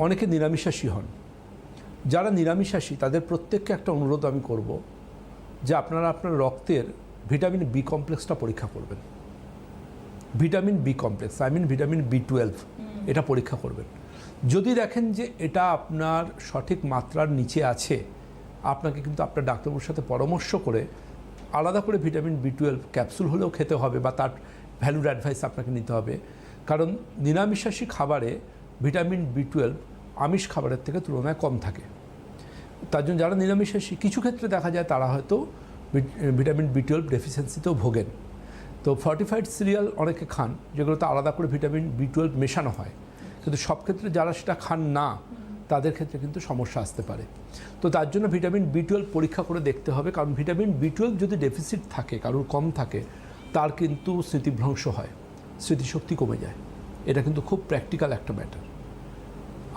অনেকে নিরামিষাশী হন। যারা নিরামিষাশী তাদের প্রত্যেককে একটা অনুরোধ আমি করব যে আপনারা আপনার রক্তের ভিটামিন বি কমপ্লেক্সটা পরীক্ষা করবেন। ভিটামিন বি কমপ্লেক্স, ভিটামিন বি12, এটা পরীক্ষা করবেন। যদি দেখেন যে এটা আপনার সঠিক মাত্রার নিচে আছে, আপনাকে কিন্তু আপনার ডাক্তারবাবুর সাথে পরামর্শ করে আলাদা করে ভিটামিন বি12 ক্যাপসুল হলেও খেতে হবে বা তার ভ্যালুড অ্যাডভাইস আপনাকে নিতে হবে। কারণ নিরামিষাশী খাবারে ভিটামিন বি12 আমিষ খাবারের থেকে তুলনায় কম থাকে। তার জন্য যারা নিরামিষাশী কিছু ক্ষেত্রে দেখা যায় তারা হয়তো ভিটামিন বি12 ডেফিসিয়েন্সিতেও ভোগেন। তো ফর্টিফাইড সিরিয়াল অনেকে খান, যেগুলোতে আলাদা করে ভিটামিন বি12 মেশানো হয়, কিন্তু সব ক্ষেত্রে যারা সেটা খান না তাদের ক্ষেত্রে কিন্তু সমস্যা আসতে পারে। তো তার জন্য ভিটামিন বি12 পরীক্ষা করে দেখতে হবে, কারণ ভিটামিন বি12 যদি ডেফিসিট থাকে, কারোর কম থাকে, তার কিন্তু স্মৃতিভ্রংশ হয়, স্মৃতিশক্তি কমে যায়। এটা কিন্তু খুব প্র্যাকটিক্যাল একটা ম্যাটার।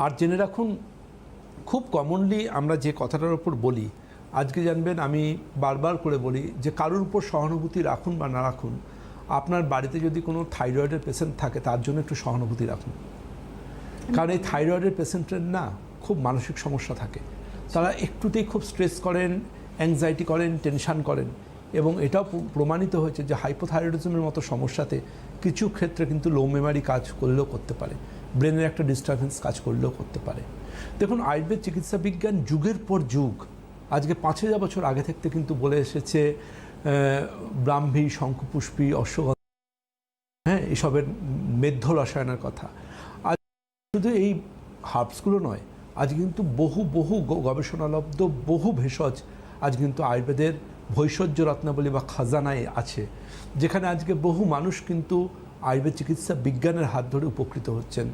আর জেনে রাখুন, খুব কমনলি আমরা যে কথাটার উপর বলি, আজকে জানবেন আমি বারবার করে বলি যে কারোর উপর সহানুভূতি রাখুন বা না রাখুন, আপনার বাড়িতে যদি কোনো থাইরয়েডের পেশেন্ট থাকে তার জন্য একটু সহানুভূতি রাখুন। কারণ এই থাইরয়েডের পেশেন্টের না খুব মানসিক সমস্যা থাকে, তারা একটুতেই খুব স্ট্রেস করেন, অ্যাংজাইটি করেন, টেনশান করেন, এবং এটাও প্রমাণিত হয়েছে যে হাইপোথাইরয়েডিজমের মতো সমস্যাতে কিছু ক্ষেত্রে কিন্তু লো মেমারি কাজ করলেও করতে পারে, ব্রেনের একটা ডিস্টারবেন্স কাজ করলেও করতে পারে। দেখুন, আয়ুর্বেদ চিকিৎসা বিজ্ঞান যুগের পর যুগ, আজকে 5000 বছর আগে থেকে কিন্তু বলে এসেছে ব্রাহ্মী, শঙ্খপুষ্পী, অশ্বগন্ধা, এসবের মেধ্য রসায়নের কথা। আজ শুধু এই হার্বসগুলো নয়, আজ কিন্তু বহু বহু গবেষণালব্ধ বহু ভেষজ আজ কিন্তু আয়ুর্বেদের ভৈষজ্য রত্নাবলী বা খাজানায় আছে, যেখানে আজকে বহু মানুষ কিন্তু আয়ুর্বেদ চিকিৎসা বিজ্ঞানের হাত ধরে উপকৃত হচ্ছেন।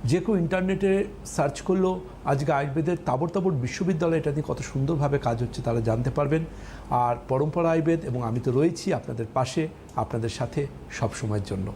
যে কেউ ইন্টারনেটে সার্চ করলেও আজকে আয়ুর্বেদের তাবড় তাবড় বিশ্ববিদ্যালয় এটা নিয়ে কত সুন্দরভাবে কাজ হচ্ছে তারা জানতে পারবেন। আর পরম্পরা আয়ুর্বেদ এবং আমি তো রয়েছি আপনাদের পাশে, আপনাদের সাথে সব সময়ের জন্য।